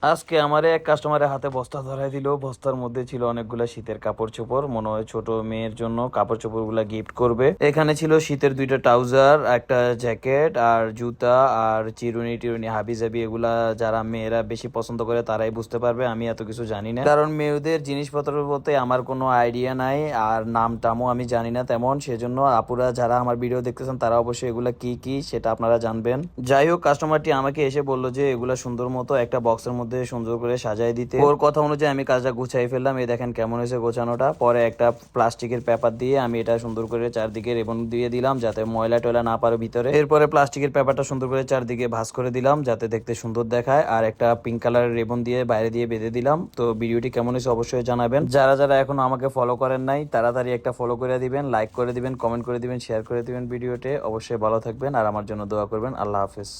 আজকে আমার এক কাস্টমারের হাতে বস্তা ধরাই দিল। বস্তার মধ্যে ছিল অনেকগুলা শীতের কাপড় চোপড়, মনে হয় ছোট মেয়ের জন্য কাপড় চোপড় গুলা গিফট করবে। এখানে ছিল শীতের দুইটা ট্রাউজার, একটা জ্যাকেট আর জুতা আর চিরুনি টিরুনি হাবি জাবি। এগুলা যারা মেয়েরা বেশি পছন্দ করে তারাই বুঝতে পারবে, আমি এত কিছু জানি না, কারণ মেয়েদের জিনিসপত্র বলতে আমার কোনো আইডিয়া নাই আর নাম টামও আমি জানি না তেমন। সেজন্য আপুরা যারা আমার ভিডিও দেখতেছেন তারা অবশ্যই এগুলা কি কি সেটা আপনারা জানবেন। যাই হোক, কাস্টমারটি আমাকে এসে বললো যে এগুলা সুন্দর মতো একটা বক্সের মধ্যে সুন্দর করে সাজাই দিতে। ওর কথা অনুযায়ী আমি কাজটা গুছাই ফেললাম। এই দেখেন কেমন হয়েছে গোছানোটা। পরে একটা প্লাস্টিকের পেপার দিয়ে আমি এটা সুন্দর করে চারদিকে রেবন দিয়ে দিলাম যাতে ময়লা টয়লা না পারে ভিতরে। এরপরে প্লাস্টিকের পেপারটা সুন্দর করে চারদিকে ভাঁজ করে দিলাম যাতে দেখতে সুন্দর দেখায়, আর একটা পিঙ্ক কালারের রেবন দিয়ে বাইরে দিয়ে বেঁধে দিলাম। তো ভিডিওটি কেমন হয়েছে অবশ্যই জানাবেন। যারা যারা এখনো আমাকে ফলো করেন নাই তাড়াতাড়ি একটা ফলো করে দিবেন, লাইক করে দিবেন, কমেন্ট করে দিবেন, শেয়ার করে দিবেন ভিডিওতে। অবশ্যই ভালো থাকবেন আর আমার জন্য দোয়া করবেন। আল্লাহ হাফেজ।